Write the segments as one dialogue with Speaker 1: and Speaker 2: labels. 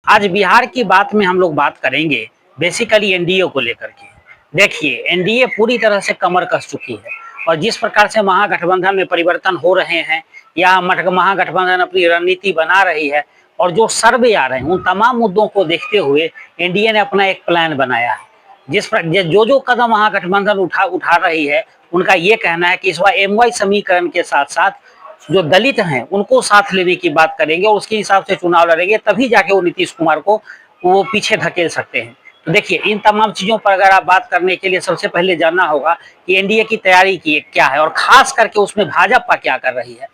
Speaker 1: आज बिहार की बात में हम लोग बात करेंगे बेसिकली एनडीए को लेकर के। देखिए, एनडीए पूरी तरह से कमर कस चुकी है और जिस प्रकार से महागठबंधन में परिवर्तन हो रहे हैं या महागठबंधन अपनी रणनीति बना रही है और जो सर्वे आ रहे हैं उन तमाम मुद्दों को देखते हुए एनडीए ने अपना एक प्लान बनाया है। जिस पर जो कदम महागठबंधन उठा रही है, उनका ये कहना है कि इस बार एमवाई समीकरण के साथ साथ जो दलित हैं उनको साथ लेने की बात करेंगे और उसके हिसाब से चुनाव लड़ेंगे, तभी जाके वो नीतीश कुमार को वो पीछे धकेल सकते हैं। तो देखिए, इन तमाम चीजों पर अगर आप बात करने के लिए सबसे पहले जानना होगा कि एनडीए की तैयारी की क्या है और खास करके उसमें भाजपा क्या कर रही है।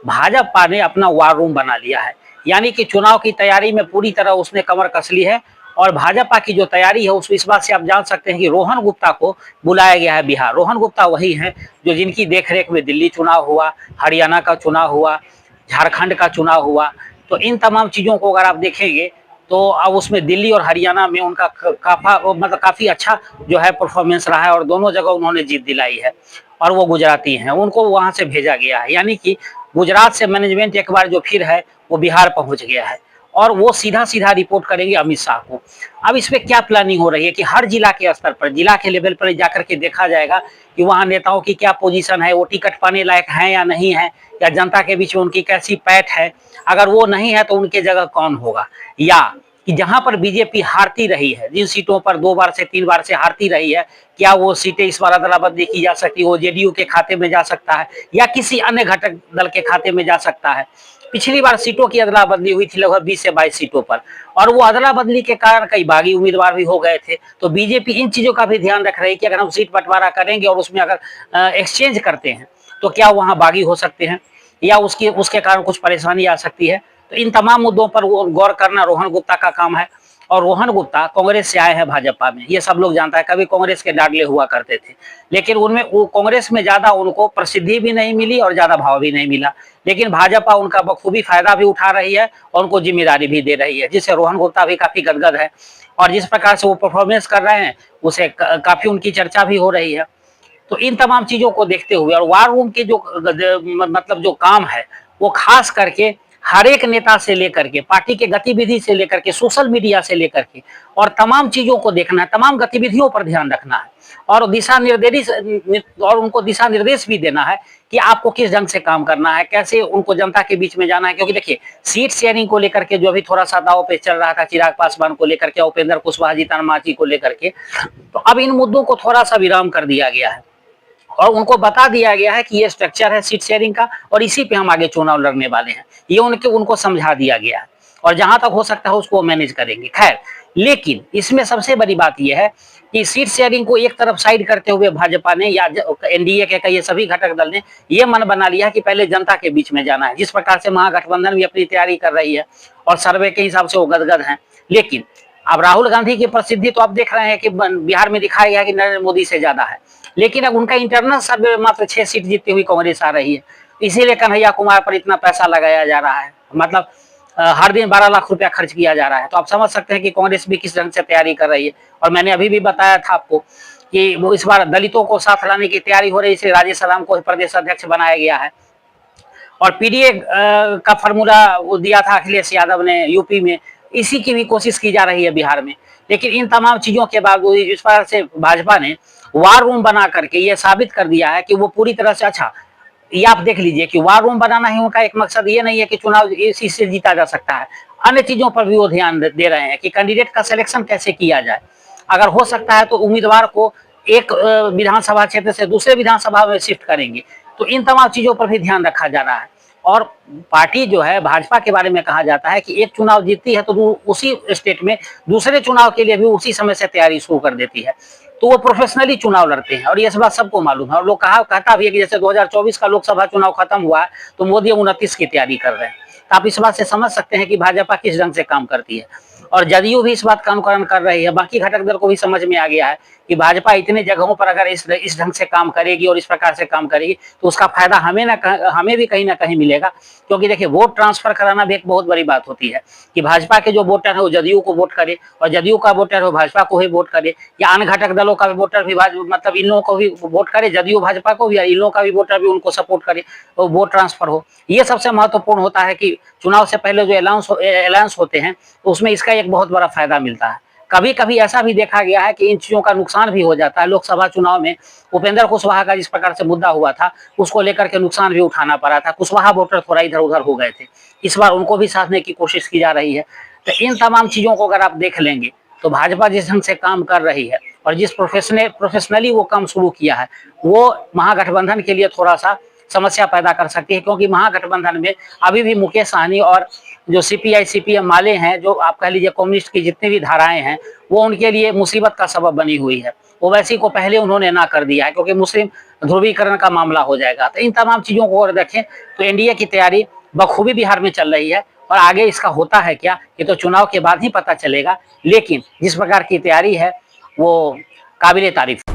Speaker 1: भाजपा ने अपना वार रूम बना लिया है, यानी कि चुनाव की तैयारी में पूरी तरह उसने कमर कस ली है। और भाजपा की जो तैयारी है उस इस बात से आप जान सकते हैं कि रोहन गुप्ता को बुलाया गया है बिहार। रोहन गुप्ता वही हैं जो जिनकी देखरेख में दिल्ली चुनाव हुआ, हरियाणा का चुनाव हुआ, झारखंड का चुनाव हुआ। तो इन तमाम चीज़ों को अगर आप देखेंगे तो अब उसमें दिल्ली और हरियाणा में उनका काफ़ी अच्छा जो है परफॉर्मेंस रहा है और दोनों जगह उन्होंने जीत दिलाई है। और वो गुजराती हैं, उनको वहाँ से भेजा गया है, यानी कि गुजरात से मैनेजमेंट एक बार जो फिर है वो बिहार पहुँच गया है और वो सीधा सीधा रिपोर्ट करेंगे अमित शाह को। अब इस पर क्या प्लानिंग हो रही है कि हर जिला के स्तर पर, जिला के लेवल पर जाकर के देखा जाएगा कि वहाँ नेताओं की क्या पोजीशन है, वो टिकट पाने लायक हैं या नहीं है, या जनता के बीच में उनकी कैसी पैठ है। अगर वो नहीं है तो उनके जगह कौन होगा, या कि जहां पर बीजेपी हारती रही है, जिन सीटों पर 2 बार से 3 बार से हारती रही है, क्या वो सीटें इस बार अदला बदली की जा सकती है, वो जेडीयू के खाते में जा सकता है या किसी अन्य घटक दल के खाते में जा सकता है। पिछली बार सीटों की अदला बदली हुई थी लगभग 20 से 22 सीटों पर, और वो अदला बदली के कारण कई बागी उम्मीदवार भी हो गए थे। तो बीजेपी इन चीजों का भी ध्यान रख रही है कि अगर हम सीट बंटवारा करेंगे और उसमें अगर एक्सचेंज करते हैं तो क्या वहां बागी हो सकते हैं या उसके कारण कुछ परेशानी आ सकती है। तो इन तमाम मुद्दों पर गौर करना रोहन गुप्ता का काम है। और रोहन गुप्ता कांग्रेस से आए हैं भाजपा में, ये सब लोग जानता है। कभी कांग्रेस के डाडले हुआ करते थे, लेकिन उनमें वो कांग्रेस में ज्यादा उनको प्रसिद्धि भी नहीं मिली और ज्यादा भाव भी नहीं मिला, लेकिन भाजपा उनका बखूबी फायदा भी उठा रही है और उनको जिम्मेदारी भी दे रही है, जिससे रोहन गुप्ता भी काफी गदगद है। और जिस प्रकार से वो परफॉर्मेंस कर रहे हैं उसे काफी उनकी चर्चा भी हो रही है। तो इन तमाम चीजों को देखते हुए और वार रूम के जो काम है वो खास करके हर एक नेता से लेकर के, पार्टी के गतिविधि से लेकर के, सोशल मीडिया से लेकर के और तमाम चीजों को देखना है, तमाम गतिविधियों पर ध्यान रखना है और उनको दिशा निर्देश भी देना है कि आपको किस ढंग से काम करना है, कैसे उनको जनता के बीच में जाना है। क्योंकि देखिए, सीट शेयरिंग को लेकर के जो अभी थोड़ा सा दाव पे चल रहा था, चिराग पासवान को लेकर के, उपेंद्र कुशवाहा, जीतन मांझी को लेकर के, तो अब इन मुद्दों को थोड़ा सा विराम कर दिया गया है और उनको बता दिया गया है कि ये स्ट्रक्चर है सीट शेयरिंग का और इसी पे हम आगे चुनाव लड़ने वाले हैं। ये उनको समझा दिया गया है और जहां तक हो सकता है उसको मैनेज करेंगे। खैर, लेकिन इसमें सबसे बड़ी बात यह है कि सीट शेयरिंग को एक तरफ साइड करते हुए भाजपा ने या एनडीए के ये सभी घटक दल ने ये मन बना लिया कि पहले जनता के बीच में जाना है। जिस प्रकार से महागठबंधन भी अपनी तैयारी कर रही है और सर्वे के हिसाब से वो गदगद हैं, लेकिन अब राहुल गांधी की प्रसिद्धि तो आप देख रहे हैं कि बिहार में दिखाया गया कि नरेंद्र मोदी से ज्यादा है, लेकिन अब उनका इंटरनल सर्वे में मात्र 6 सीट जीतती हुई कांग्रेस आ रही है। इसीलिए कन्हैया कुमार पर इतना पैसा लगाया जा रहा है, मतलब हर दिन 12 लाख रुपया खर्च किया जा रहा है। तो आप समझ सकते हैं कि कांग्रेस भी किस ढंग से तैयारी कर रही है। और मैंने अभी भी बताया था आपको कि वो इस बार दलितों को साथ लाने की तैयारी हो रही है, इसलिए राजेश राम को प्रदेश अध्यक्ष बनाया गया है। और पीडीए का फॉर्मूला दिया था अखिलेश यादव ने यूपी में, इसी की भी कोशिश की जा रही है बिहार में। लेकिन इन तमाम चीजों के बावजूद जिस प्रकार से भाजपा ने वार रूम बना करके ये साबित कर दिया है कि वो पूरी तरह से, अच्छा ये आप देख लीजिए कि वार रूम बनाना ही उनका एक मकसद ये नहीं है कि चुनाव इसी से जीता जा सकता है, अन्य चीजों पर भी वो ध्यान दे रहे हैं कि कैंडिडेट का सिलेक्शन कैसे किया जाए। अगर हो सकता है तो उम्मीदवार को एक विधानसभा क्षेत्र से दूसरे विधानसभा में शिफ्ट करेंगे। तो इन तमाम चीजों पर भी ध्यान रखा जा रहा है। और पार्टी जो है भाजपा के बारे में कहा जाता है कि एक चुनाव जीतती है तो उसी स्टेट में दूसरे चुनाव के लिए भी उसी समय से तैयारी शुरू कर देती है। तो वो प्रोफेशनली चुनाव लड़ते हैं और ये बात सबको मालूम है। और लोग कहता भी है कि जैसे 2024 का लोकसभा चुनाव खत्म हुआ है तो मोदी 29 की तैयारी कर रहे हैं। तो आप इस बात से समझ सकते हैं कि भाजपा किस ढंग से काम करती है और जदयू भी इस बात का अनुकरण कर रही है। बाकी घटक दल को भी समझ में आ गया है कि भाजपा इतने जगहों पर अगर इस ढंग से काम करेगी और इस प्रकार से काम करेगी तो उसका फायदा हमें भी कहीं ना कहीं मिलेगा। क्योंकि देखिए, वोट ट्रांसफर कराना भी एक बहुत बड़ी बात होती है कि भाजपा के जो वोटर है वो जदयू को वोट करे और जदयू का वोटर हो भाजपा को ही वोट करे, या अन्य घटक दलों का भी वोटर भी मतलब इन लोगों को भी वोट करे, जदयू भाजपा को भी, या इन लोगों का भी वोटर भी उनको सपोर्ट करे और वोट ट्रांसफर हो। ये सबसे महत्वपूर्ण होता है कि चुनाव से पहले जो अलायंस होते हैं तो उसमें इसका एक बहुत बड़ा फायदा मिलता है। कभी कभी ऐसा भी देखा गया है कि इन चीजों का नुकसान भी हो जाता है। लोकसभा चुनाव में उपेंद्र कुशवाहा का जिस प्रकार से मुद्दा हुआ था, उसको लेकर के नुकसान भी उठाना पड़ा था। कुशवाहा वोटर थोड़ा इधर उधर हो गए थे, इस बार उनको भी साधने की कोशिश की जा रही है। तो इन तमाम चीजों को अगर आप देख लेंगे तो भाजपा जिस ढंग से काम कर रही है और जिस प्रोफेशनली वो काम शुरू किया है, वो महागठबंधन के लिए थोड़ा सा समस्या पैदा कर सकती है, क्योंकि महागठबंधन में अभी भी मुकेश सहनी और जो सीपीआई सीपीएम वाले हैं, जो आप कह लीजिए कम्युनिस्ट की जितनी भी धाराएं हैं, वो उनके लिए मुसीबत का सबब बनी हुई है। ओवैसी को पहले उन्होंने ना कर दिया है, क्योंकि मुस्लिम ध्रुवीकरण का मामला हो जाएगा। तो इन तमाम चीजों को अगर देखें तो एनडीए की तैयारी बखूबी बिहार में चल रही है, और आगे इसका होता है क्या, ये तो चुनाव के बाद ही पता चलेगा। लेकिन जिस प्रकार की तैयारी है वो काबिले तारीफ।